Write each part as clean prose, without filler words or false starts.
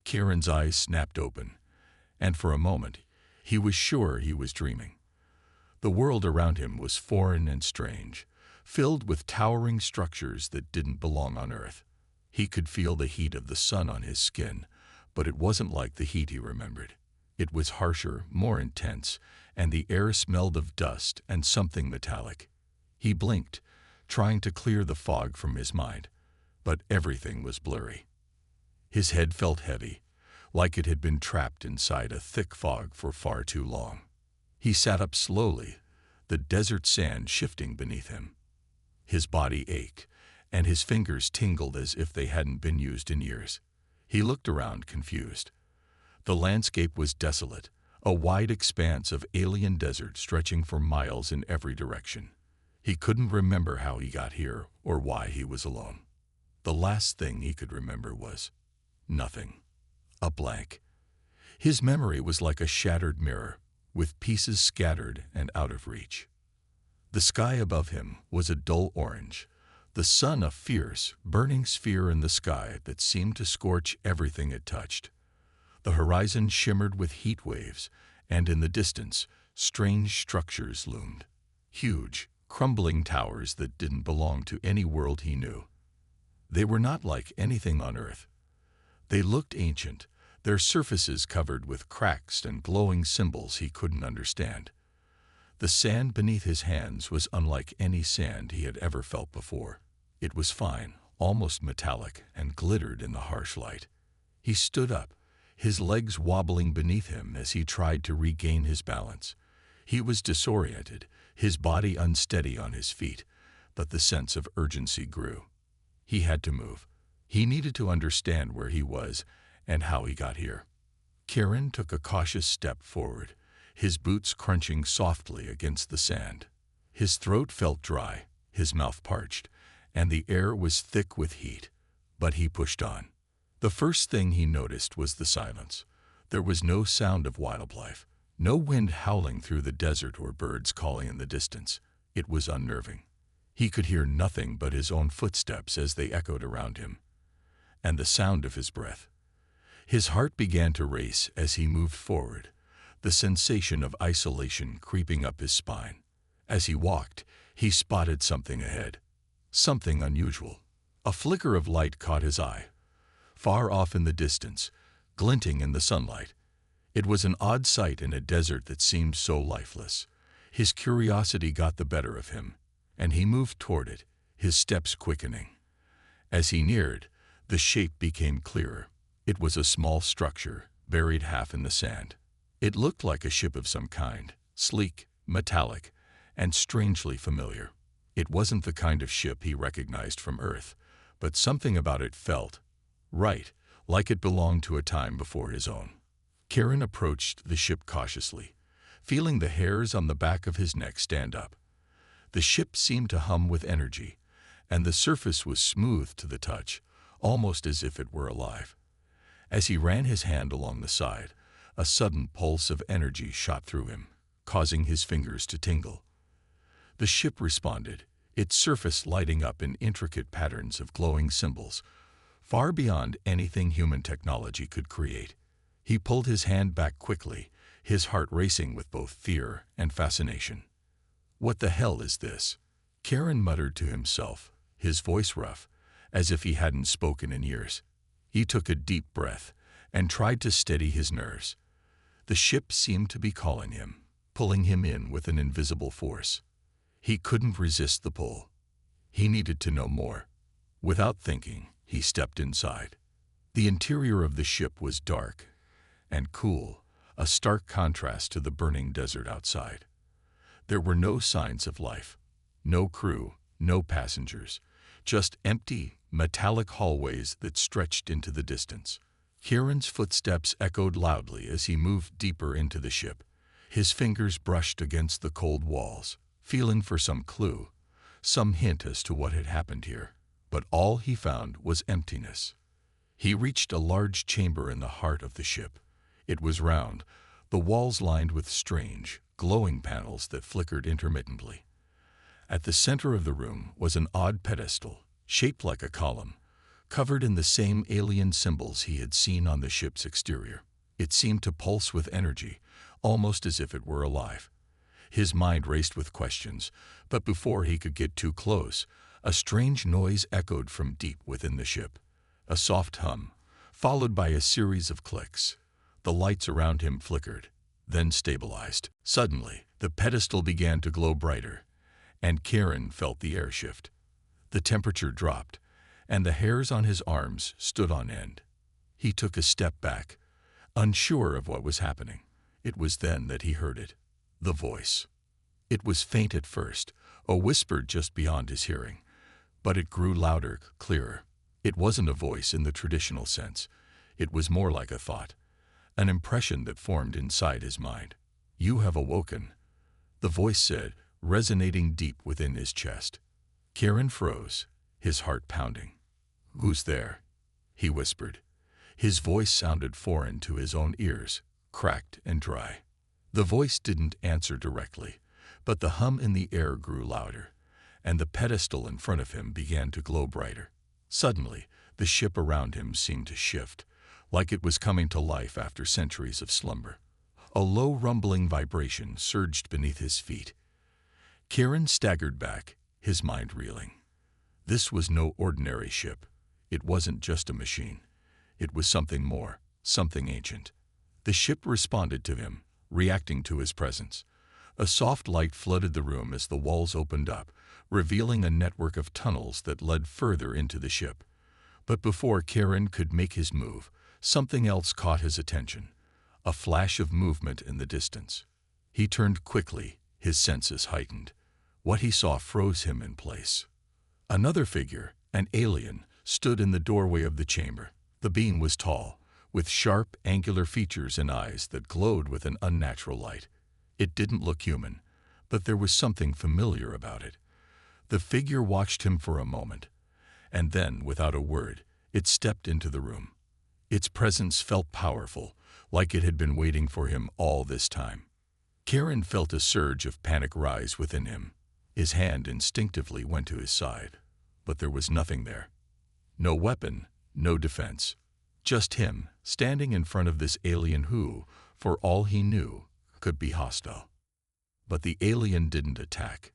Kieran's eyes snapped open, and for a moment, he was sure he was dreaming. The world around him was foreign and strange, filled with towering structures that didn't belong on Earth. He could feel the heat of the sun on his skin, but it wasn't like the heat he remembered. It was harsher, more intense, and the air smelled of dust and something metallic. He blinked, trying to clear the fog from his mind, but everything was blurry. His head felt heavy, like it had been trapped inside a thick fog for far too long. He sat up slowly, the desert sand shifting beneath him. His body ached, and his fingers tingled as if they hadn't been used in years. He looked around, confused. The landscape was desolate, a wide expanse of alien desert stretching for miles in every direction. He couldn't remember how he got here or why he was alone. The last thing he could remember was nothing. A blank. His memory was like a shattered mirror, with pieces scattered and out of reach. The sky above him was a dull orange, the sun a fierce, burning sphere in the sky that seemed to scorch everything it touched. The horizon shimmered with heat waves, and in the distance, strange structures loomed. Huge, crumbling towers that didn't belong to any world he knew. They were not like anything on Earth. They looked ancient, their surfaces covered with cracks and glowing symbols he couldn't understand. The sand beneath his hands was unlike any sand he had ever felt before. It was fine, almost metallic, and glittered in the harsh light. He stood up, his legs wobbling beneath him as he tried to regain his balance. He was disoriented, his body unsteady on his feet, but the sense of urgency grew. He had to move. He needed to understand where he was and how he got here. Kieran took a cautious step forward, his boots crunching softly against the sand. His throat felt dry, his mouth parched, and the air was thick with heat, but he pushed on. The first thing he noticed was the silence. There was no sound of wildlife, no wind howling through the desert or birds calling in the distance. It was unnerving. He could hear nothing but his own footsteps as they echoed around him, and the sound of his breath. His heart began to race as he moved forward, the sensation of isolation creeping up his spine. As he walked, he spotted something ahead, something unusual. A flicker of light caught his eye, far off in the distance, glinting in the sunlight. It was an odd sight in a desert that seemed so lifeless. His curiosity got the better of him, and he moved toward it, his steps quickening. As he neared, the shape became clearer. It was a small structure, buried half in the sand. It looked like a ship of some kind, sleek, metallic, and strangely familiar. It wasn't the kind of ship he recognized from Earth, but something about it felt right, like it belonged to a time before his own. Kieran approached the ship cautiously, feeling the hairs on the back of his neck stand up. The ship seemed to hum with energy, and the surface was smooth to the touch, almost as if it were alive. As he ran his hand along the side, a sudden pulse of energy shot through him, causing his fingers to tingle. The ship responded, its surface lighting up in intricate patterns of glowing symbols, far beyond anything human technology could create. He pulled his hand back quickly, his heart racing with both fear and fascination. "What the hell is this?" Kieran muttered to himself, his voice rough, as if he hadn't spoken in years. He took a deep breath and tried to steady his nerves. The ship seemed to be calling him, pulling him in with an invisible force. He couldn't resist the pull. He needed to know more. Without thinking, he stepped inside. The interior of the ship was dark and cool, a stark contrast to the burning desert outside. There were no signs of life, no crew, no passengers, just empty, metallic hallways that stretched into the distance. Kieran's footsteps echoed loudly as he moved deeper into the ship. His fingers brushed against the cold walls, feeling for some clue, some hint as to what had happened here. But all he found was emptiness. He reached a large chamber in the heart of the ship. It was round, the walls lined with strange, glowing panels that flickered intermittently. At the center of the room was an odd pedestal, shaped like a column, covered in the same alien symbols he had seen on the ship's exterior. It seemed to pulse with energy, almost as if it were alive. His mind raced with questions, but before he could get too close, a strange noise echoed from deep within the ship. A soft hum, followed by a series of clicks. The lights around him flickered, then stabilized. Suddenly, the pedestal began to glow brighter, and Kieran felt the air shift. The temperature dropped, and the hairs on his arms stood on end. He took a step back, unsure of what was happening. It was then that he heard it, the voice. It was faint at first, a whisper just beyond his hearing, but it grew louder, clearer. It wasn't a voice in the traditional sense. It was more like a thought, an impression that formed inside his mind. "You have awoken," the voice said, resonating deep within his chest. Kieran froze, his heart pounding. "Who's there?" he whispered. His voice sounded foreign to his own ears, cracked and dry. The voice didn't answer directly, but the hum in the air grew louder, and the pedestal in front of him began to glow brighter. Suddenly, the ship around him seemed to shift, like it was coming to life after centuries of slumber. A low rumbling vibration surged beneath his feet. Kieran staggered back, his mind reeling. This was no ordinary ship. It wasn't just a machine. It was something more, something ancient. The ship responded to him, reacting to his presence. A soft light flooded the room as the walls opened up, revealing a network of tunnels that led further into the ship. But before Kieran could make his move, something else caught his attention, a flash of movement in the distance. He turned quickly, his senses heightened. What he saw froze him in place. Another figure, an alien, stood in the doorway of the chamber. The being was tall, with sharp, angular features and eyes that glowed with an unnatural light. It didn't look human, but there was something familiar about it. The figure watched him for a moment, and then, without a word, it stepped into the room. Its presence felt powerful, like it had been waiting for him all this time. Kieran felt a surge of panic rise within him. His hand instinctively went to his side, but there was nothing there. No weapon, no defense. Just him, standing in front of this alien who, for all he knew, could be hostile. But the alien didn't attack.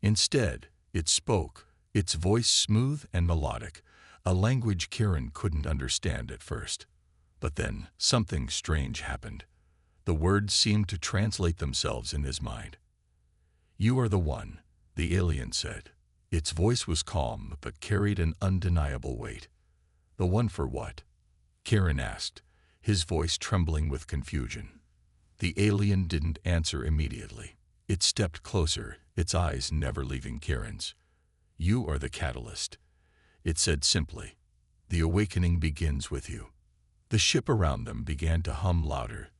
Instead, it spoke, its voice smooth and melodic, a language Kieran couldn't understand at first. But then, something strange happened. The words seemed to translate themselves in his mind. "You are the one," the alien said. Its voice was calm, but carried an undeniable weight. "The one for what?" Kieran asked, his voice trembling with confusion. The alien didn't answer immediately. It stepped closer, its eyes never leaving Kieran's. "You are the catalyst," it said simply. "The awakening begins with you." The ship around them began to hum louder,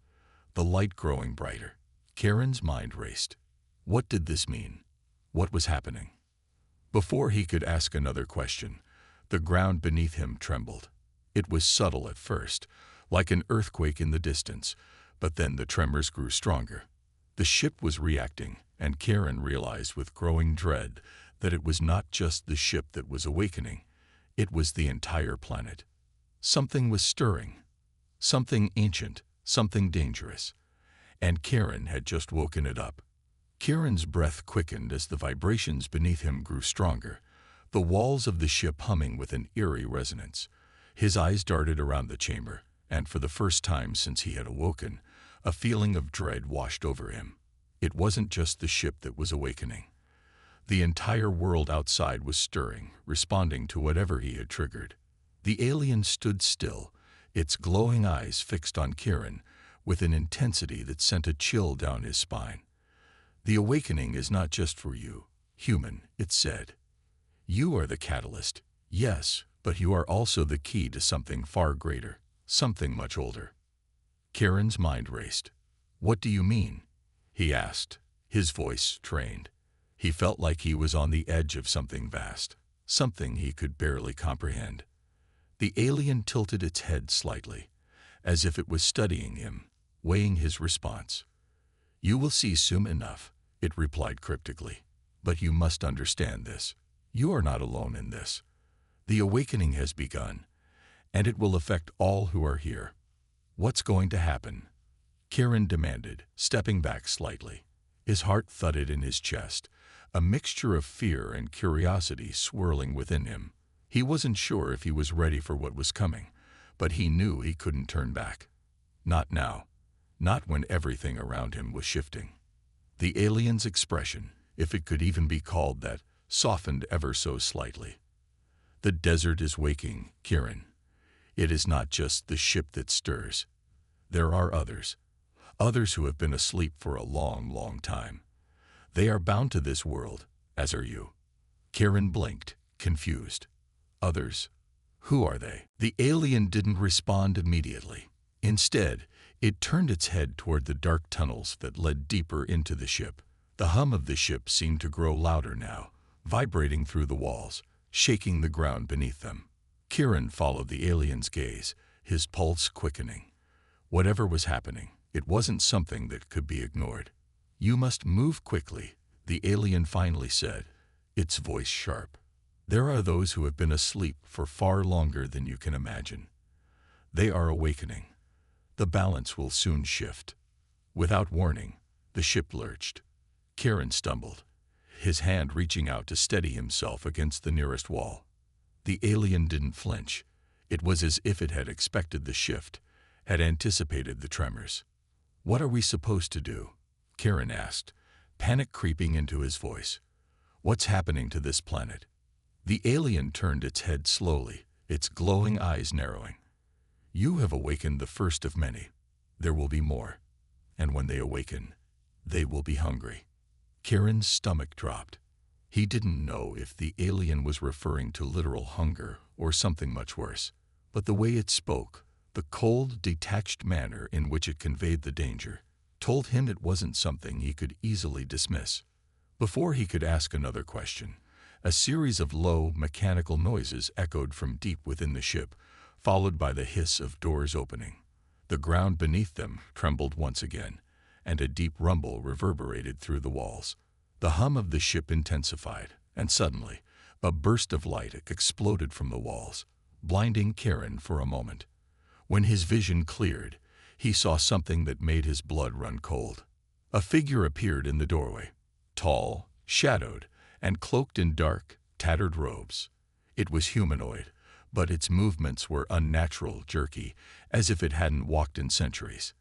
the light growing brighter. Kieran's mind raced. What did this mean? What was happening? Before he could ask another question, the ground beneath him trembled. It was subtle at first, like an earthquake in the distance, but then the tremors grew stronger. The ship was reacting, and Kieran realized with growing dread that it was not just the ship that was awakening, it was the entire planet. Something was stirring, something ancient, something dangerous, and Kieran had just woken it up. Kieran's breath quickened as the vibrations beneath him grew stronger, the walls of the ship humming with an eerie resonance. His eyes darted around the chamber, and for the first time since he had awoken, a feeling of dread washed over him. It wasn't just the ship that was awakening. The entire world outside was stirring, responding to whatever he had triggered. The alien stood still, its glowing eyes fixed on Kieran, with an intensity that sent a chill down his spine. "The awakening is not just for you, human," it said. "You are the catalyst, yes, but you are also the key to something far greater, something much older." Kieran's mind raced. "What do you mean?" he asked, his voice strained. He felt like he was on the edge of something vast, something he could barely comprehend. The alien tilted its head slightly, as if it was studying him, weighing his response. "You will see soon enough," it replied cryptically. "But you must understand this. You are not alone in this. The awakening has begun, and it will affect all who are here. What's going to happen? Kieran demanded, stepping back slightly. His heart thudded in his chest, a mixture of fear and curiosity swirling within him. He wasn't sure if he was ready for what was coming, but he knew he couldn't turn back. Not now. Not when everything around him was shifting. The alien's expression, if it could even be called that, softened ever so slightly. The desert is waking, Kieran. It is not just the ship that stirs. There are others. Others who have been asleep for a long, long time. They are bound to this world, as are you. Kieran blinked, confused. Others? Who are they? The alien didn't respond immediately. Instead, it turned its head toward the dark tunnels that led deeper into the ship. The hum of the ship seemed to grow louder now, vibrating through the walls, shaking the ground beneath them. Kieran followed the alien's gaze, his pulse quickening. Whatever was happening, it wasn't something that could be ignored. "You must move quickly," the alien finally said, its voice sharp. "There are those who have been asleep for far longer than you can imagine. They are awakening. The balance will soon shift." Without warning, the ship lurched. Kieran stumbled, his hand reaching out to steady himself against the nearest wall. The alien didn't flinch. It was as if it had expected the shift, had anticipated the tremors. "What are we supposed to do?" Kieran asked, panic creeping into his voice. "What's happening to this planet?" The alien turned its head slowly, its glowing eyes narrowing. "You have awakened the first of many. There will be more. And when they awaken, they will be hungry." Kieran's stomach dropped. He didn't know if the alien was referring to literal hunger or something much worse, but the way it spoke, the cold, detached manner in which it conveyed the danger, told him it wasn't something he could easily dismiss. Before he could ask another question, a series of low, mechanical noises echoed from deep within the ship, followed by the hiss of doors opening. The ground beneath them trembled once again, and a deep rumble reverberated through the walls. The hum of the ship intensified, and suddenly, a burst of light exploded from the walls, blinding Kieran for a moment. When his vision cleared, he saw something that made his blood run cold. A figure appeared in the doorway, tall, shadowed, and cloaked in dark, tattered robes. It was humanoid, but its movements were unnatural, jerky, as if it hadn't walked in centuries.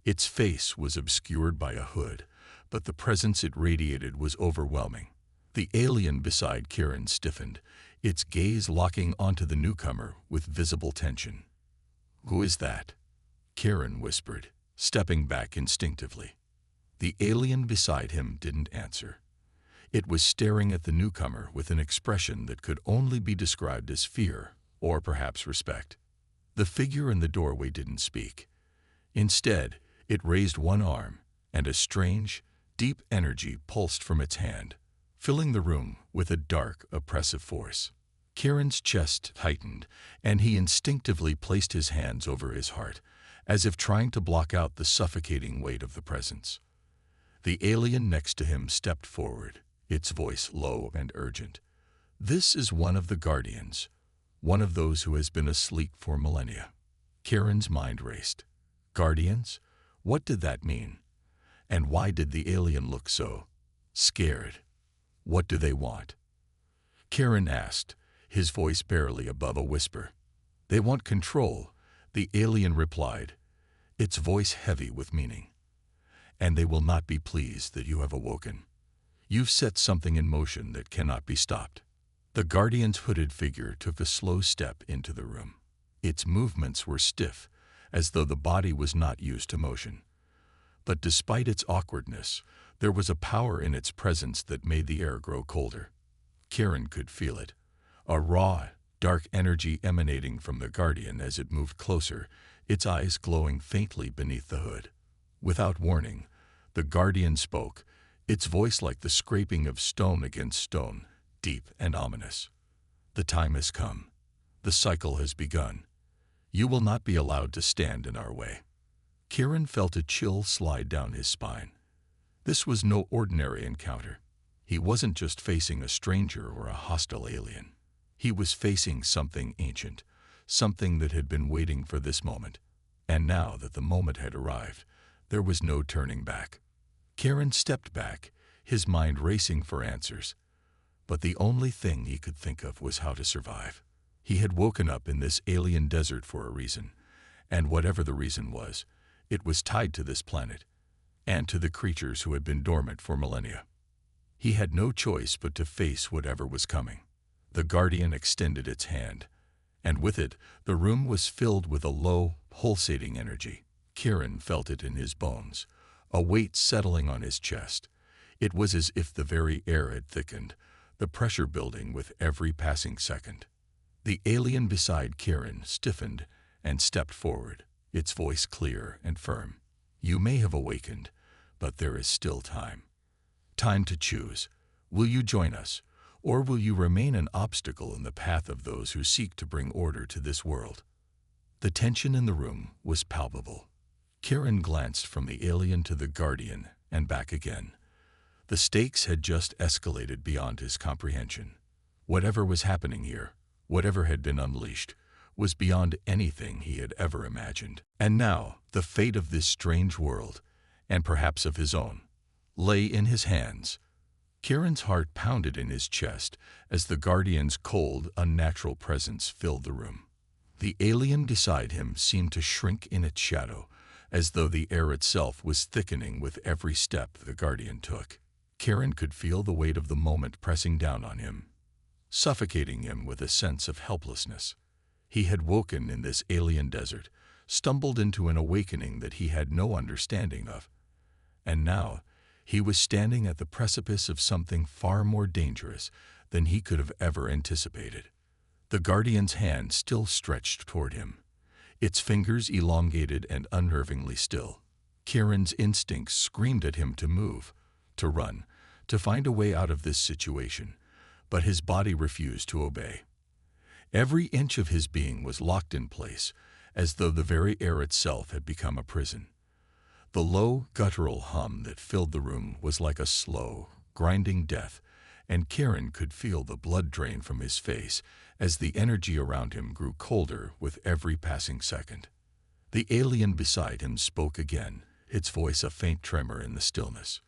Its face was obscured by a hood, but the presence it radiated was overwhelming. The alien beside Kieran stiffened, its gaze locking onto the newcomer with visible tension. "Who is that?" Kieran whispered, stepping back instinctively. The alien beside him didn't answer. It was staring at the newcomer with an expression that could only be described as fear or perhaps respect. The figure in the doorway didn't speak. Instead, it raised one arm, and a strange, deep energy pulsed from its hand, filling the room with a dark, oppressive force. Kieran's chest tightened, and he instinctively placed his hands over his heart, as if trying to block out the suffocating weight of the presence. The alien next to him stepped forward, its voice low and urgent. "This is one of the Guardians, one of those who has been asleep for millennia." Kieran's mind raced. Guardians? What did that mean? And why did the alien look so scared? What do they want? Kieran asked, his voice barely above a whisper. "They want control," the alien replied, its voice heavy with meaning. "And they will not be pleased that you have awoken. You've set something in motion that cannot be stopped." The Guardian's hooded figure took a slow step into the room. Its movements were stiff, as though the body was not used to motion. But despite its awkwardness, there was a power in its presence that made the air grow colder. Kieran could feel it, a raw, dark energy emanating from the Guardian as it moved closer, its eyes glowing faintly beneath the hood. Without warning, the Guardian spoke, its voice like the scraping of stone against stone, deep and ominous. "The time has come. The cycle has begun. You will not be allowed to stand in our way." Kieran felt a chill slide down his spine. This was no ordinary encounter. He wasn't just facing a stranger or a hostile alien. He was facing something ancient, something that had been waiting for this moment. And now that the moment had arrived, there was no turning back. Kieran stepped back, his mind racing for answers. But the only thing he could think of was how to survive. He had woken up in this alien desert for a reason, and whatever the reason was, it was tied to this planet, and to the creatures who had been dormant for millennia. He had no choice but to face whatever was coming. The Guardian extended its hand, and with it, the room was filled with a low, pulsating energy. Kieran felt it in his bones, a weight settling on his chest. It was as if the very air had thickened, the pressure building with every passing second. The alien beside Kieran stiffened and stepped forward, its voice clear and firm. "You may have awakened, but there is still time. Time to choose. Will you join us, or will you remain an obstacle in the path of those who seek to bring order to this world?" The tension in the room was palpable. Kieran glanced from the alien to the Guardian and back again. The stakes had just escalated beyond his comprehension. Whatever was happening here, whatever had been unleashed, was beyond anything he had ever imagined. And now, the fate of this strange world, and perhaps of his own, lay in his hands. Kieran's heart pounded in his chest as the Guardian's cold, unnatural presence filled the room. The alien beside him seemed to shrink in its shadow, as though the air itself was thickening with every step the Guardian took. Kieran could feel the weight of the moment pressing down on him, suffocating him with a sense of helplessness. He had woken in this alien desert, stumbled into an awakening that he had no understanding of. And now, he was standing at the precipice of something far more dangerous than he could have ever anticipated. The Guardian's hand still stretched toward him, its fingers elongated and unnervingly still. Kieran's instincts screamed at him to move, to run, to find a way out of this situation, but his body refused to obey. Every inch of his being was locked in place, as though the very air itself had become a prison. The low, guttural hum that filled the room was like a slow, grinding death, and Kieran could feel the blood drain from his face as the energy around him grew colder with every passing second. The alien beside him spoke again, its voice a faint tremor in the stillness.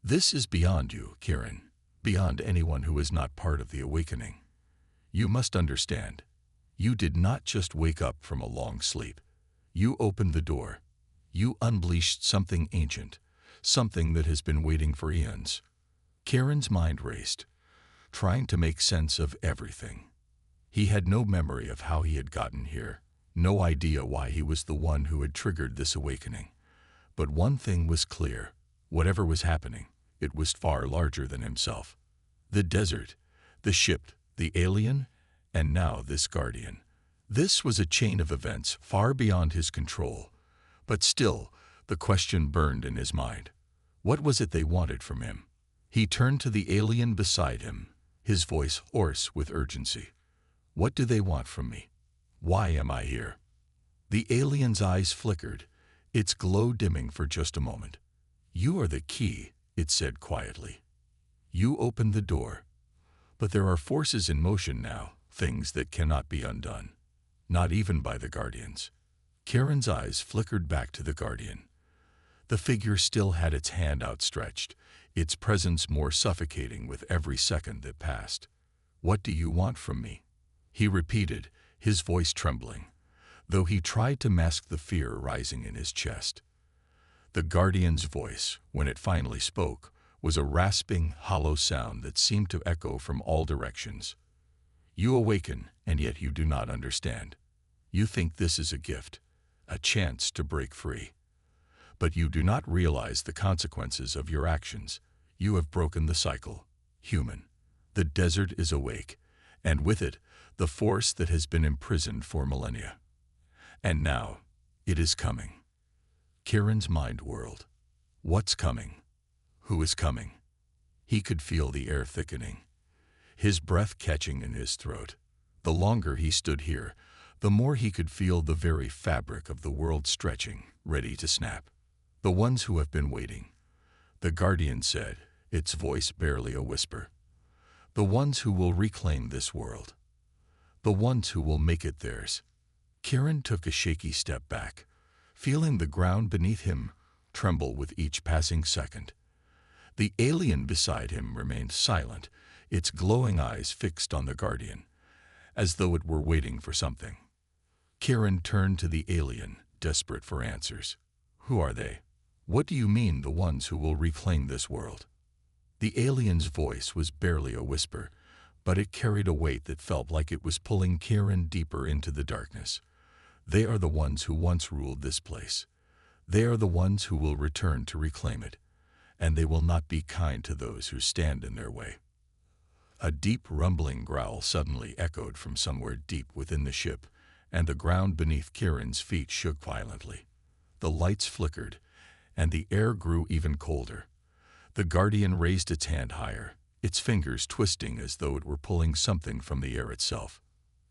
"This is beyond you, Kieran, beyond anyone who is not part of the awakening. You must understand. You did not just wake up from a long sleep. You opened the door. You unleashed something ancient, something that has been waiting for eons." Kieran's mind raced, trying to make sense of everything. He had no memory of how he had gotten here, no idea why he was the one who had triggered this awakening. But one thing was clear. Whatever was happening, it was far larger than himself. The desert, the ship, the alien, and now this Guardian. This was a chain of events far beyond his control. But still, the question burned in his mind. What was it they wanted from him? He turned to the alien beside him, his voice hoarse with urgency. "What do they want from me? Why am I here?" The alien's eyes flickered, its glow dimming for just a moment. "You are the key," it said quietly. "You opened the door. But there are forces in motion now, things that cannot be undone. Not even by the Guardians." Kieran's eyes flickered back to the Guardian. The figure still had its hand outstretched, its presence more suffocating with every second that passed. "What do you want from me?" he repeated, his voice trembling, though he tried to mask the fear rising in his chest. The Guardian's voice, when it finally spoke, was a rasping, hollow sound that seemed to echo from all directions. "You awaken, and yet you do not understand. You think this is a gift, a chance to break free. But you do not realize the consequences of your actions. You have broken the cycle. Human. The desert is awake, and with it, the force that has been imprisoned for millennia. And now, it is coming." Kieran's mind whirled. What's coming? Who is coming? He could feel the air thickening, his breath catching in his throat. The longer he stood here, the more he could feel the very fabric of the world stretching, ready to snap. "The ones who have been waiting," the Guardian said, its voice barely a whisper. "The ones who will reclaim this world. the ones who will make it theirs. Kieran took a shaky step back, feeling the ground beneath him tremble with each passing second. The alien beside him remained silent, its glowing eyes fixed on the Guardian, as though it were waiting for something. Kieran turned to the alien, desperate for answers. Who are they? What do you mean, the ones who will reclaim this world? The alien's voice was barely a whisper, but it carried a weight that felt like it was pulling Kieran deeper into the darkness. They are the ones who once ruled this place. They are the ones who will return to reclaim it, and they will not be kind to those who stand in their way. A deep rumbling growl suddenly echoed from somewhere deep within the ship, and the ground beneath Kieran's feet shook violently. The lights flickered, and the air grew even colder. The Guardian raised its hand higher, its fingers twisting as though it were pulling something from the air itself.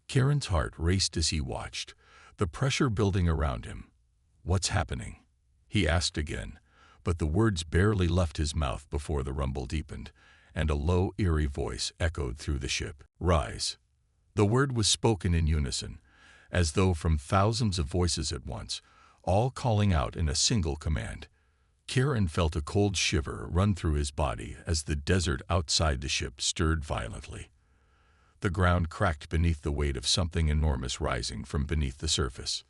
Kieran's heart raced as he watched, the pressure building around him. "What's happening?" he asked again, but the words barely left his mouth before the rumble deepened, and a low, eerie voice echoed through the ship. "Rise." The word was spoken in unison, as though from thousands of voices at once, all calling out in a single command. Kieran felt a cold shiver run through his body as the desert outside the ship stirred violently. The ground cracked beneath the weight of something enormous rising from beneath the surface.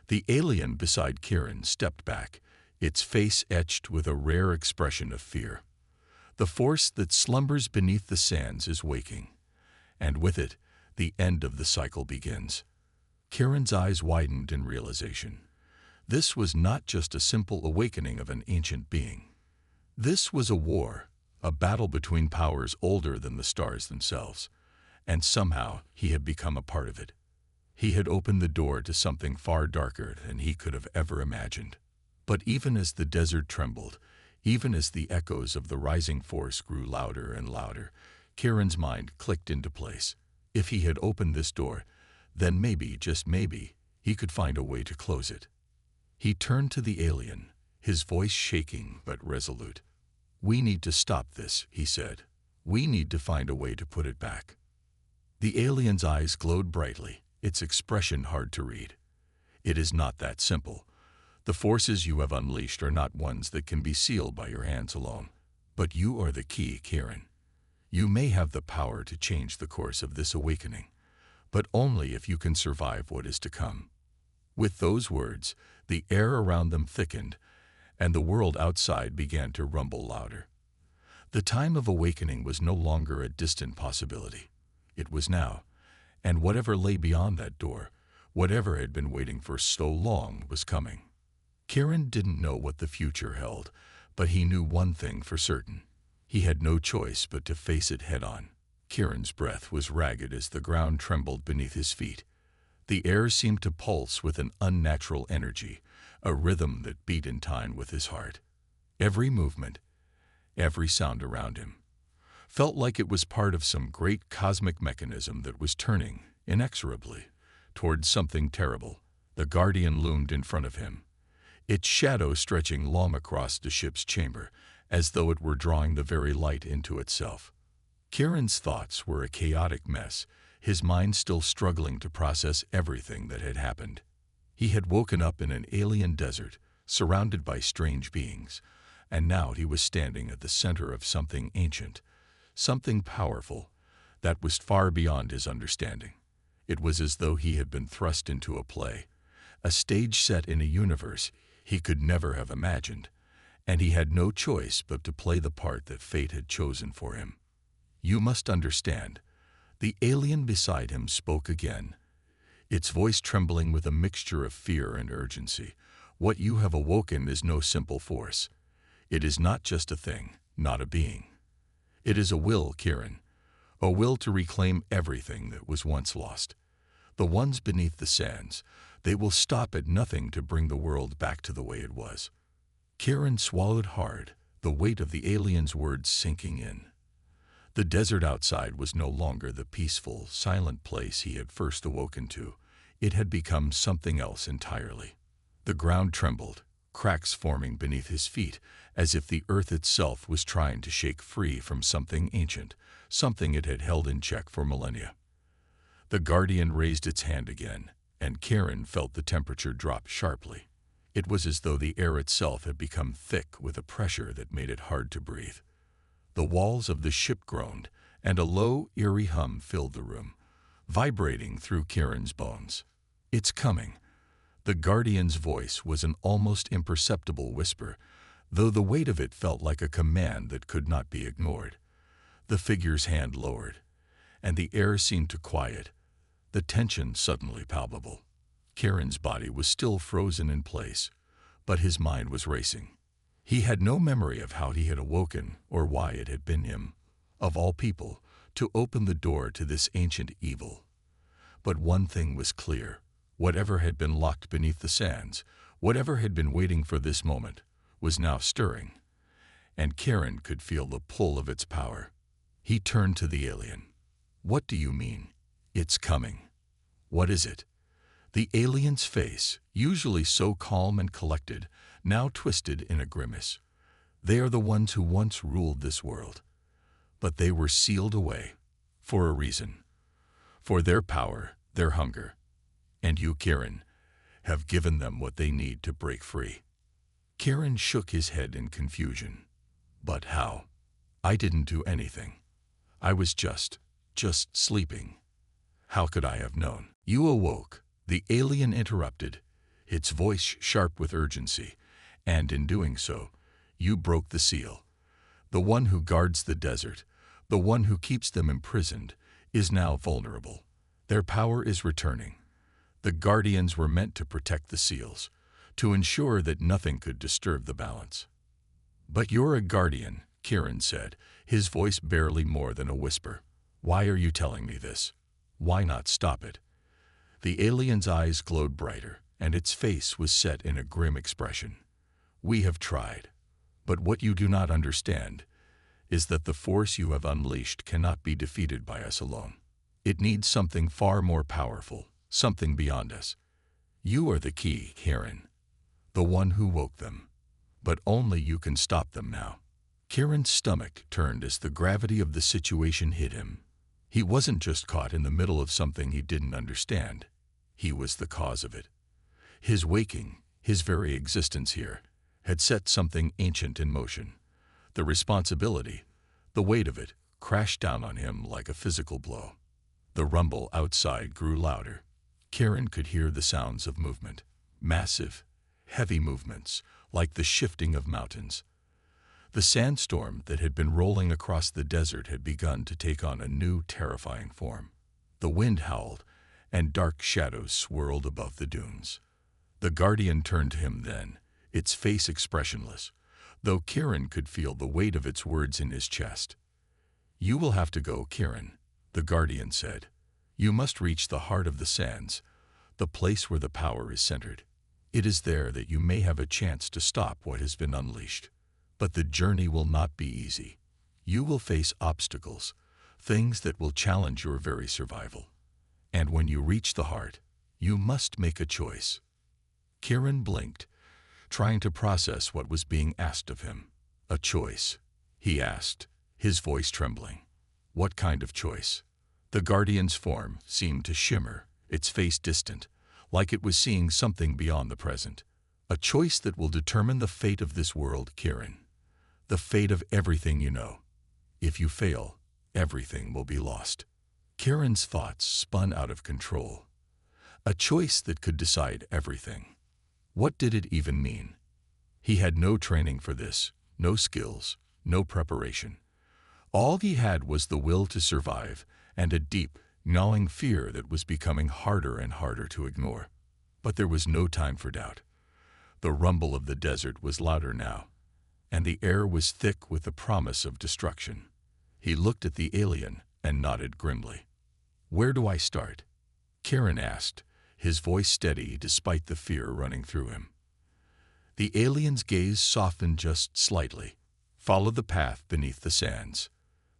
The alien beside Kieran stepped back, its face etched with a rare expression of fear. The force that slumbers beneath the sands is waking, and with it, the end of the cycle begins. Kieran's eyes widened in realization. This was not just a simple awakening of an ancient being. This was a war, a battle between powers older than the stars themselves, and somehow he had become a part of it. He had opened the door to something far darker than he could have ever imagined. But even as the desert trembled, even as the echoes of the rising force grew louder and louder, Kieran's mind clicked into place. If he had opened this door, then maybe, just maybe, he could find a way to close it. He turned to the alien, his voice shaking but resolute. "We need to stop this," he said. "We need to find a way to put it back." The alien's eyes glowed brightly, its expression hard to read. "It is not that simple. The forces you have unleashed are not ones that can be sealed by your hands alone. But you are the key, Kieran. You may have the power to change the course of this awakening, but only if you can survive what is to come." With those words, the air around them thickened, and the world outside began to rumble louder. The time of awakening was no longer a distant possibility. It was now, and whatever lay beyond that door, whatever had been waiting for so long, was coming. Kieran didn't know what the future held, but he knew one thing for certain. He had no choice but to face it head-on. Kieran's breath was ragged as the ground trembled beneath his feet. The air seemed to pulse with an unnatural energy, a rhythm that beat in time with his heart. Every movement, every sound around him, felt like it was part of some great cosmic mechanism that was turning, inexorably, towards something terrible. The Guardian loomed in front of him, its shadow stretching long across the ship's chamber, as though it were drawing the very light into itself. Kieran's thoughts were a chaotic mess, his mind still struggling to process everything that had happened. He had woken up in an alien desert, surrounded by strange beings, and now he was standing at the center of something ancient, something powerful, that was far beyond his understanding. It was as though he had been thrust into a play, a stage set in a universe he could never have imagined, and he had no choice but to play the part that fate had chosen for him. "You must understand." The alien beside him spoke again, its voice trembling with a mixture of fear and urgency. "What you have awoken is no simple force. It is not just a thing, not a being. It is a will, Kieran, a will to reclaim everything that was once lost. The ones beneath the sands, they will stop at nothing to bring the world back to the way it was." Kieran swallowed hard, the weight of the alien's words sinking in. The desert outside was no longer the peaceful, silent place he had first awoken to. It had become something else entirely. The ground trembled, cracks forming beneath his feet, as if the earth itself was trying to shake free from something ancient, something it had held in check for millennia. The Guardian raised its hand again, and Karen felt the temperature drop sharply. It was as though the air itself had become thick with a pressure that made it hard to breathe. The walls of the ship groaned, and a low, eerie hum filled the room, vibrating through Karen's bones. "It's coming." The Guardian's voice was an almost imperceptible whisper, though the weight of it felt like a command that could not be ignored. The figure's hand lowered, and the air seemed to quiet, the tension suddenly palpable. Karen's body was still frozen in place, but his mind was racing. He had no memory of how he had awoken or why it had been him, of all people, to open the door to this ancient evil. But one thing was clear. Whatever had been locked beneath the sands, whatever had been waiting for this moment, was now stirring, and Karen could feel the pull of its power. He turned to the alien. "What do you mean? It's coming. What is it?" The alien's face, usually so calm and collected, now twisted in a grimace. "They are the ones who once ruled this world. But they were sealed away, for a reason. For their power, their hunger. And you, Karen, have given them what they need to break free." Karen shook his head in confusion. "But how? I didn't do anything. I was just sleeping. How could I have known?" "You awoke," the alien interrupted, its voice sharp with urgency, "and in doing so, you broke the seal. The one who guards the desert, the one who keeps them imprisoned, is now vulnerable. Their power is returning. The Guardians were meant to protect the seals, to ensure that nothing could disturb the balance." "But you're a Guardian," Karen said, his voice barely more than a whisper. "Why are you telling me this? Why not stop it?" The alien's eyes glowed brighter, and its face was set in a grim expression. "We have tried. But what you do not understand is that the force you have unleashed cannot be defeated by us alone. It needs something far more powerful, something beyond us. You are the key, Karen, the one who woke them. But only you can stop them now." Karen's stomach turned as the gravity of the situation hit him. He wasn't just caught in the middle of something he didn't understand. He was the cause of it. His waking, his very existence here, had set something ancient in motion. The responsibility, the weight of it, crashed down on him like a physical blow. The rumble outside grew louder. Karen could hear the sounds of movement. Massive, heavy movements, like the shifting of mountains. The sandstorm that had been rolling across the desert had begun to take on a new, terrifying form. The wind howled, and dark shadows swirled above the dunes. The Guardian turned to him then, its face expressionless, though Karen could feel the weight of its words in his chest. "You will have to go, Karen," the Guardian said. "You must reach the heart of the sands, the place where the power is centered. It is there that you may have a chance to stop what has been unleashed. But the journey will not be easy. You will face obstacles, things that will challenge your very survival. And when you reach the heart, you must make a choice." Karen blinked, trying to process what was being asked of him. "A choice?" he asked, his voice trembling. "What kind of choice?" The Guardian's form seemed to shimmer, its face distant, like it was seeing something beyond the present. "A choice that will determine the fate of this world, Karen. The fate of everything you know. If you fail, everything will be lost." Karen's thoughts spun out of control. A choice that could decide everything. What did it even mean? He had no training for this, no skills, no preparation. All he had was the will to survive and a deep, gnawing fear that was becoming harder and harder to ignore. But there was no time for doubt. The rumble of the desert was louder now, and the air was thick with the promise of destruction. He looked at the alien and nodded grimly. "Where do I start?" Karen asked, his voice steady despite the fear running through him. The alien's gaze softened just slightly. "Follow the path beneath the sands.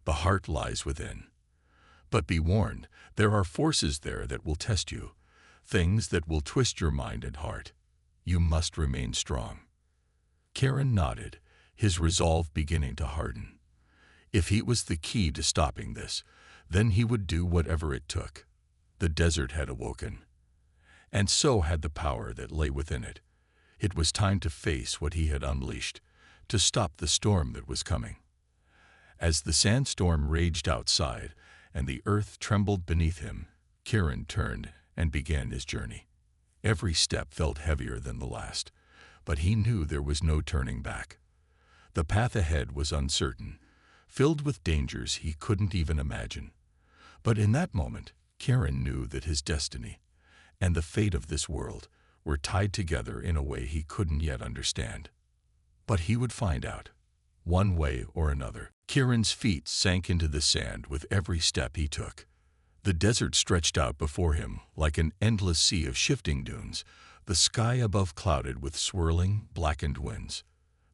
The heart lies within. But be warned, there are forces there that will test you, things that will twist your mind and heart. You must remain strong." Karen nodded, his resolve beginning to harden. If he was the key to stopping this, then he would do whatever it took. The desert had awoken, and so had the power that lay within it. It was time to face what he had unleashed, to stop the storm that was coming. As the sandstorm raged outside and the earth trembled beneath him, Kieran turned and began his journey. Every step felt heavier than the last, but he knew there was no turning back. The path ahead was uncertain, filled with dangers he couldn't even imagine. But in that moment, Kieran knew that his destiny and the fate of this world were tied together in a way he couldn't yet understand. But he would find out, one way or another. Kieran's feet sank into the sand with every step he took. The desert stretched out before him like an endless sea of shifting dunes, the sky above clouded with swirling, blackened winds.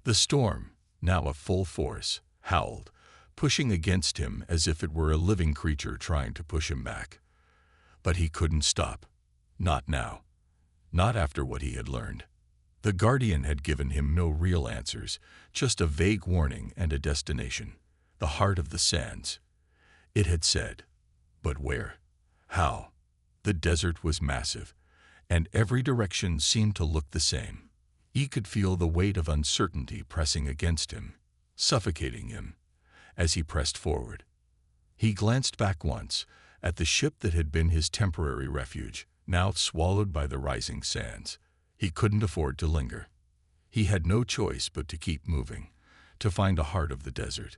The storm, now of full force, howled, pushing against him as if it were a living creature trying to push him back. But he couldn't stop. Not now. Not after what he had learned. The Guardian had given him no real answers, just a vague warning and a destination, the heart of the sands. It had said, but where? How? The desert was massive, and every direction seemed to look the same. He could feel the weight of uncertainty pressing against him, suffocating him, as he pressed forward. He glanced back once at the ship that had been his temporary refuge, now swallowed by the rising sands. He couldn't afford to linger. He had no choice but to keep moving, to find the heart of the desert,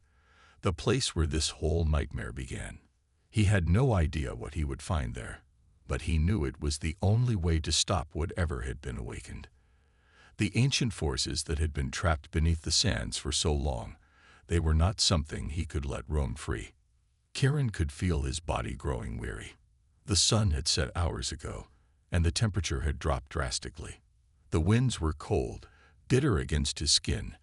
the place where this whole nightmare began. He had no idea what he would find there, but he knew it was the only way to stop whatever had been awakened. The ancient forces that had been trapped beneath the sands for so long, they were not something he could let roam free. Kieran could feel his body growing weary. The sun had set hours ago, and the temperature had dropped drastically. The winds were cold, bitter against his skin,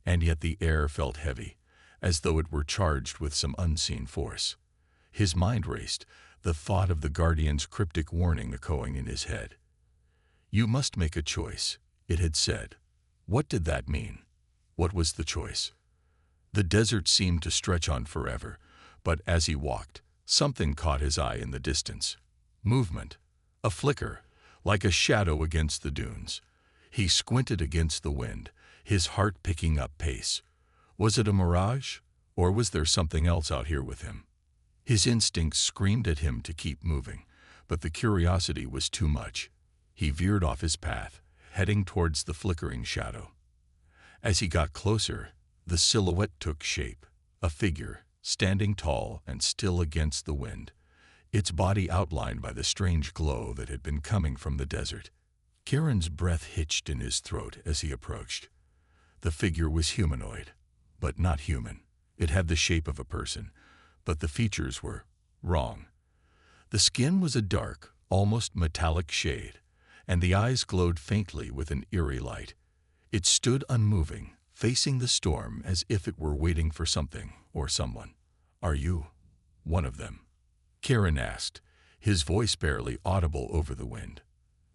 and yet the air felt heavy, as though it were charged with some unseen force. His mind raced, the thought of the Guardian's cryptic warning echoing in his head. "You must make a choice," it had said. What did that mean? What was the choice? The desert seemed to stretch on forever, but as he walked, something caught his eye in the distance. Movement, a flicker, like a shadow against the dunes. He squinted against the wind, his heart picking up pace. Was it a mirage, or was there something else out here with him? His instincts screamed at him to keep moving, but the curiosity was too much. He veered off his path, heading towards the flickering shadow. As he got closer, the silhouette took shape, a figure, standing tall and still against the wind, its body outlined by the strange glow that had been coming from the desert. Kieran's breath hitched in his throat as he approached. The figure was humanoid, but not human. It had the shape of a person, but the features were wrong. The skin was a dark, almost metallic shade, and the eyes glowed faintly with an eerie light. It stood unmoving, facing the storm as if it were waiting for something or someone. "Are you one of them?" Kieran asked, his voice barely audible over the wind.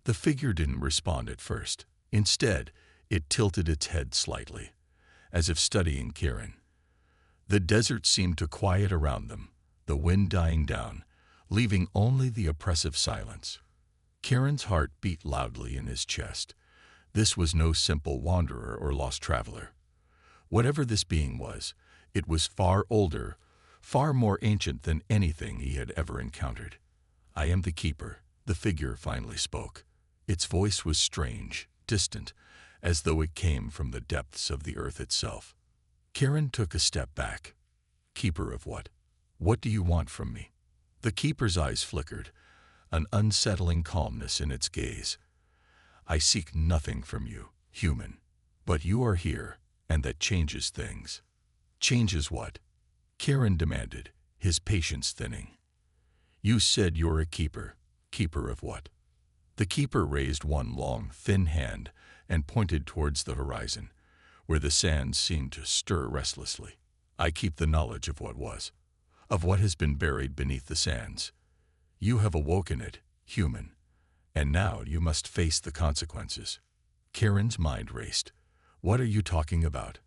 The figure didn't respond at first. Instead, it tilted its head slightly, as if studying Kieran. The desert seemed to quiet around them, the wind dying down, leaving only the oppressive silence. Kieran's heart beat loudly in his chest. This was no simple wanderer or lost traveler. Whatever this being was, it was far older, far more ancient than anything he had ever encountered. "I am the Keeper," the figure finally spoke. Its voice was strange, distant, as though it came from the depths of the earth itself. Kieran took a step back. "Keeper of what? What do you want from me?" The Keeper's eyes flickered, an unsettling calmness in its gaze. "I seek nothing from you, human. But you are here, and that changes things." "Changes what?" Kieran demanded, his patience thinning. "You said you're a keeper. Keeper of what?" The Keeper raised one long, thin hand and pointed towards the horizon, where the sands seemed to stir restlessly. "I keep the knowledge of what was, of what has been buried beneath the sands. You have awoken it, human, and now you must face the consequences." Kieran's mind raced. "What are you talking about?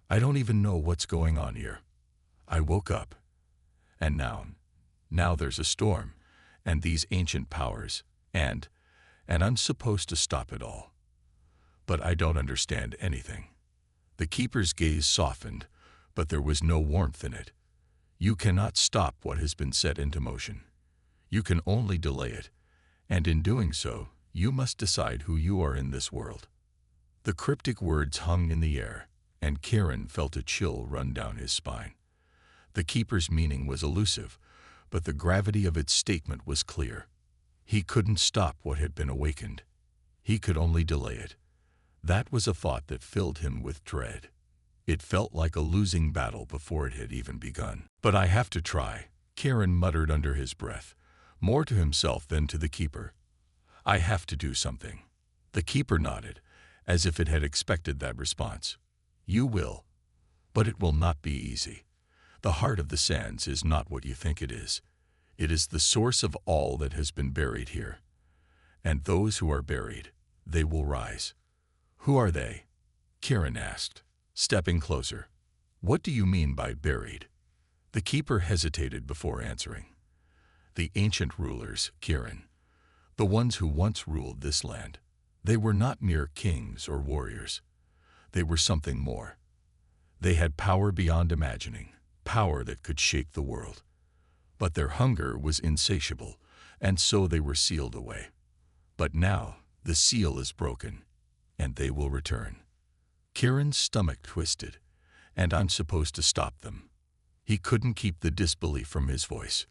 I don't even know what's going on here. I woke up, and now there's a storm, and these ancient powers, and I'm supposed to stop it all. But I don't understand anything. The Keeper's gaze softened, but there was no warmth in it. You cannot stop what has been set into motion. You can only delay it, and in doing so, you must decide who you are in this world. The cryptic words hung in the air, and Kieran felt a chill run down his spine. The Keeper's meaning was elusive, but the gravity of its statement was clear. He couldn't stop what had been awakened. He could only delay it. That was a thought that filled him with dread. It felt like a losing battle before it had even begun. But I have to try, Kieran muttered under his breath, more to himself than to the Keeper. I have to do something. The Keeper nodded, as if it had expected that response. You will. But it will not be easy. The heart of the sands is not what you think it is. It is the source of all that has been buried here. And those who are buried, they will rise. Who are they? Kieran asked, stepping closer. What do you mean by buried? The Keeper hesitated before answering. The ancient rulers, Kieran. The ones who once ruled this land. They were not mere kings or warriors. They were something more. They had power beyond imagining, power that could shake the world. But their hunger was insatiable, and so they were sealed away. But now the seal is broken, and they will return. Kieran's stomach twisted, and I'm supposed to stop them. He couldn't keep the disbelief from his voice.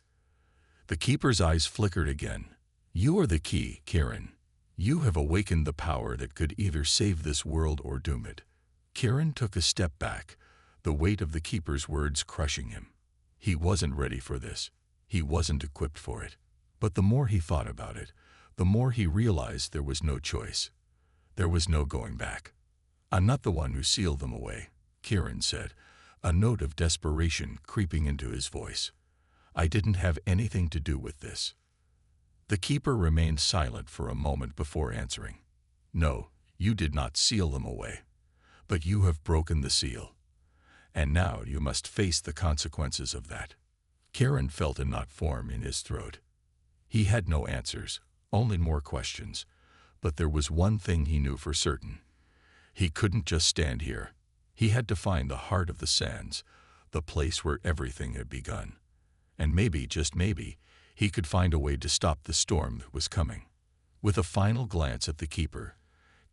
The Keeper's eyes flickered again. You are the key, Kieran. You have awakened the power that could either save this world or doom it. Kieran took a step back, the weight of the Keeper's words crushing him. He wasn't ready for this. He wasn't equipped for it. But the more he thought about it, the more he realized there was no choice. There was no going back. I'm not the one who sealed them away, Kieran said, a note of desperation creeping into his voice. I didn't have anything to do with this. The Keeper remained silent for a moment before answering. No, you did not seal them away. But you have broken the seal. And now you must face the consequences of that. Kieran felt a knot form in his throat. He had no answers, only more questions. But there was one thing he knew for certain. He couldn't just stand here. He had to find the heart of the sands, the place where everything had begun. And maybe, just maybe, he could find a way to stop the storm that was coming. With a final glance at the Keeper,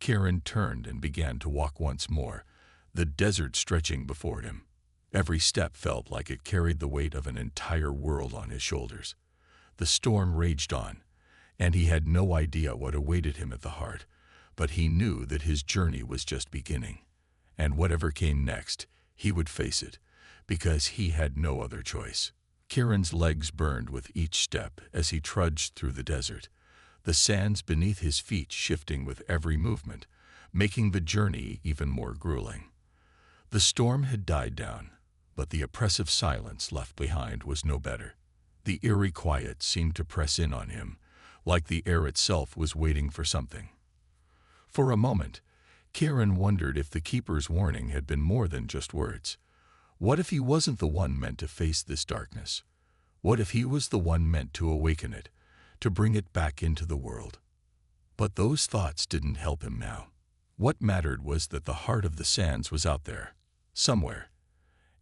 Kieran turned and began to walk once more, the desert stretching before him. Every step felt like it carried the weight of an entire world on his shoulders. The storm raged on, and he had no idea what awaited him at the heart, but he knew that his journey was just beginning. And whatever came next, he would face it, because he had no other choice. Kieran's legs burned with each step as he trudged through the desert, the sands beneath his feet shifting with every movement, making the journey even more grueling. The storm had died down, but the oppressive silence left behind was no better. The eerie quiet seemed to press in on him, like the air itself was waiting for something. For a moment, Kieran wondered if the Keeper's warning had been more than just words. What if he wasn't the one meant to face this darkness? What if he was the one meant to awaken it, to bring it back into the world? But those thoughts didn't help him now. What mattered was that the heart of the sands was out there, somewhere,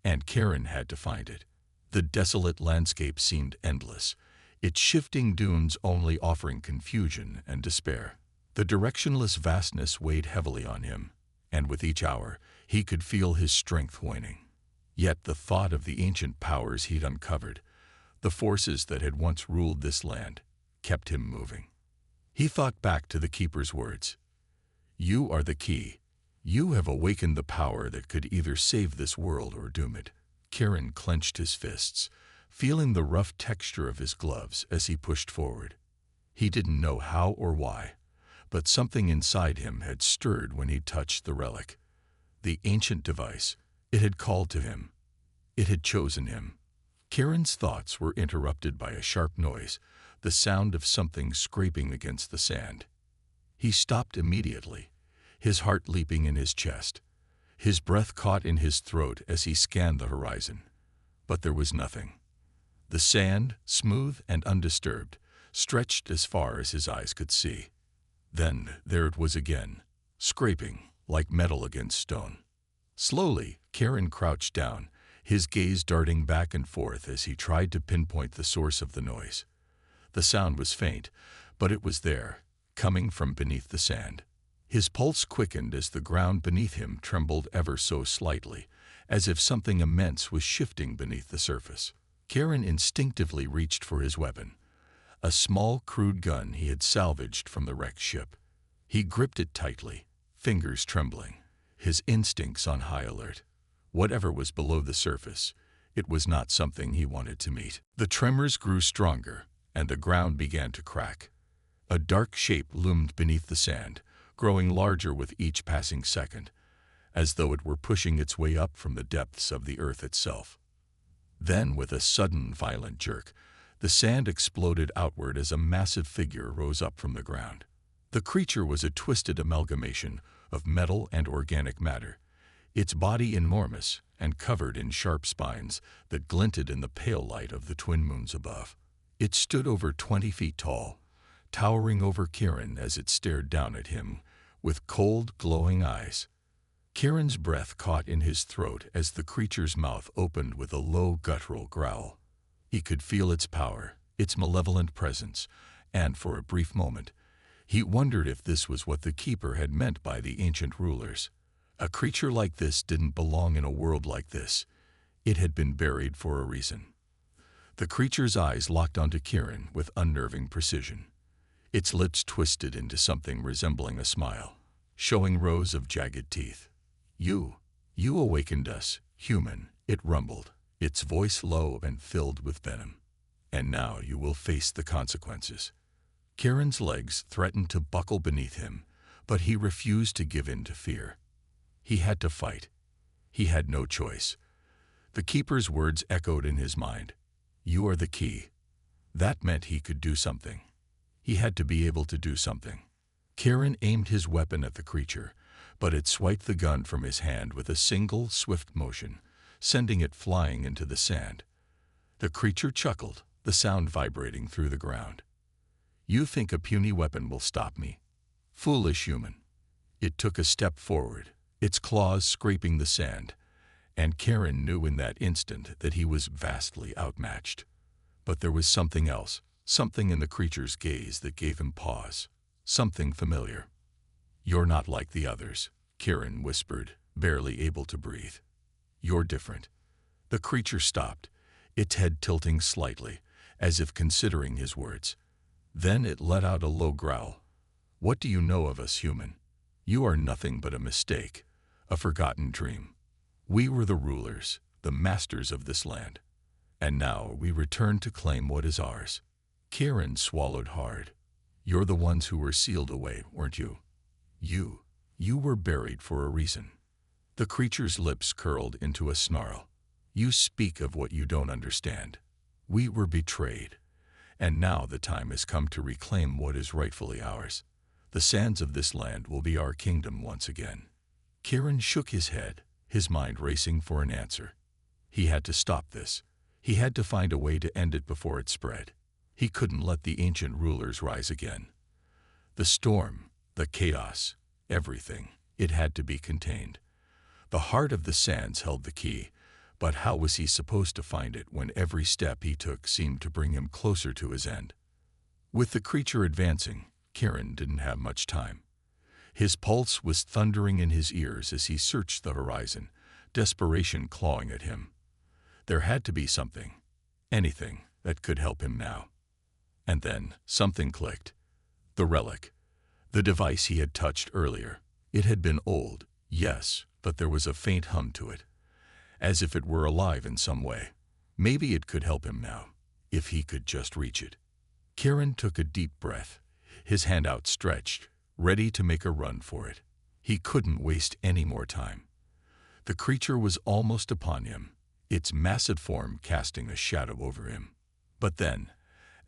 and Kieran had to find it. The desolate landscape seemed endless, its shifting dunes only offering confusion and despair. The directionless vastness weighed heavily on him, and with each hour, he could feel his strength waning. Yet the thought of the ancient powers he'd uncovered, the forces that had once ruled this land, kept him moving. He thought back to the Keeper's words. You are the key. You have awakened the power that could either save this world or doom it. Kieran clenched his fists, feeling the rough texture of his gloves as he pushed forward. He didn't know how or why, but something inside him had stirred when he touched the relic. The ancient device, it had called to him. It had chosen him. Kieran's thoughts were interrupted by a sharp noise, the sound of something scraping against the sand. He stopped immediately, his heart leaping in his chest. His breath caught in his throat as he scanned the horizon. But there was nothing. The sand, smooth and undisturbed, stretched as far as his eyes could see. Then there it was again, scraping like metal against stone. Slowly, Kieran crouched down, his gaze darting back and forth as he tried to pinpoint the source of the noise. The sound was faint, but it was there, coming from beneath the sand. His pulse quickened as the ground beneath him trembled ever so slightly, as if something immense was shifting beneath the surface. Kieran instinctively reached for his weapon, a small, crude gun he had salvaged from the wrecked ship. He gripped it tightly, fingers trembling, his instincts on high alert. Whatever was below the surface, it was not something he wanted to meet. The tremors grew stronger, and the ground began to crack. A dark shape loomed beneath the sand, growing larger with each passing second, as though it were pushing its way up from the depths of the earth itself. Then, with a sudden, violent jerk, the sand exploded outward as a massive figure rose up from the ground. The creature was a twisted amalgamation of metal and organic matter, its body enormous and covered in sharp spines that glinted in the pale light of the twin moons above. It stood over 20 feet tall, towering over Kieran as it stared down at him with cold, glowing eyes. Kieran's breath caught in his throat as the creature's mouth opened with a low, guttural growl. He could feel its power, its malevolent presence, and for a brief moment, he wondered if this was what the Keeper had meant by the ancient rulers. A creature like this didn't belong in a world like this. It had been buried for a reason. The creature's eyes locked onto Kieran with unnerving precision. Its lips twisted into something resembling a smile, showing rows of jagged teeth. You awakened us, human," it rumbled, its voice low and filled with venom. "And now you will face the consequences." Kieran's legs threatened to buckle beneath him, but he refused to give in to fear. He had to fight. He had no choice. The Keeper's words echoed in his mind. "You are the key." That meant he could do something. He had to be able to do something. Kieran aimed his weapon at the creature, but it swiped the gun from his hand with a single, swift motion, sending it flying into the sand. The creature chuckled, the sound vibrating through the ground. "You think a puny weapon will stop me? Foolish human." It took a step forward, its claws scraping the sand, and Kieran knew in that instant that he was vastly outmatched. But there was something else, something in the creature's gaze that gave him pause, something familiar. "You're not like the others," Kieran whispered, barely able to breathe. "You're different." The creature stopped, its head tilting slightly, as if considering his words. Then it let out a low growl. "What do you know of us, human? You are nothing but a mistake, a forgotten dream. We were the rulers, the masters of this land. And now we return to claim what is ours." Kieran swallowed hard. "You're the ones who were sealed away, weren't you? You were buried for a reason." The creature's lips curled into a snarl. "You speak of what you don't understand. We were betrayed, and now the time has come to reclaim what is rightfully ours. The sands of this land will be our kingdom once again." Kieran shook his head, his mind racing for an answer. He had to stop this. He had to find a way to end it before it spread. He couldn't let the ancient rulers rise again. The storm, the chaos, everything, it had to be contained. The heart of the sands held the key, but how was he supposed to find it when every step he took seemed to bring him closer to his end? With the creature advancing, Kieran didn't have much time. His pulse was thundering in his ears as he searched the horizon, desperation clawing at him. There had to be something, anything, that could help him now. And then something clicked. The relic. The device he had touched earlier. It had been old, yes, but there was a faint hum to it, as if it were alive in some way. Maybe it could help him now, if he could just reach it. Kieran took a deep breath, his hand outstretched, ready to make a run for it. He couldn't waste any more time. The creature was almost upon him, its massive form casting a shadow over him. But then,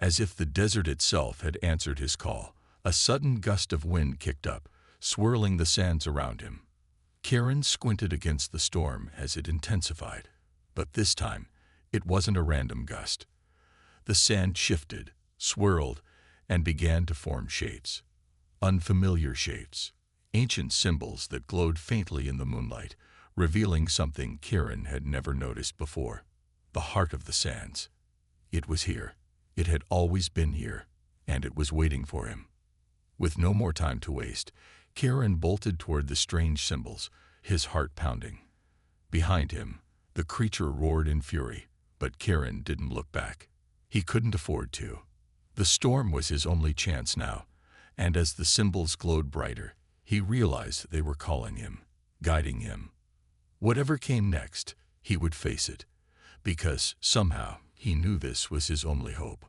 as if the desert itself had answered his call, a sudden gust of wind kicked up, swirling the sands around him. Kieran squinted against the storm as it intensified, but this time it wasn't a random gust. The sand shifted, swirled, and began to form shapes. Unfamiliar shapes, ancient symbols that glowed faintly in the moonlight, revealing something Kieran had never noticed before. The heart of the sands. It was here. It had always been here, and it was waiting for him. With no more time to waste, Kieran bolted toward the strange symbols, his heart pounding. Behind him, the creature roared in fury, but Kieran didn't look back. He couldn't afford to. The storm was his only chance now, and as the symbols glowed brighter, he realized they were calling him, guiding him. Whatever came next, he would face it, because somehow he knew this was his only hope.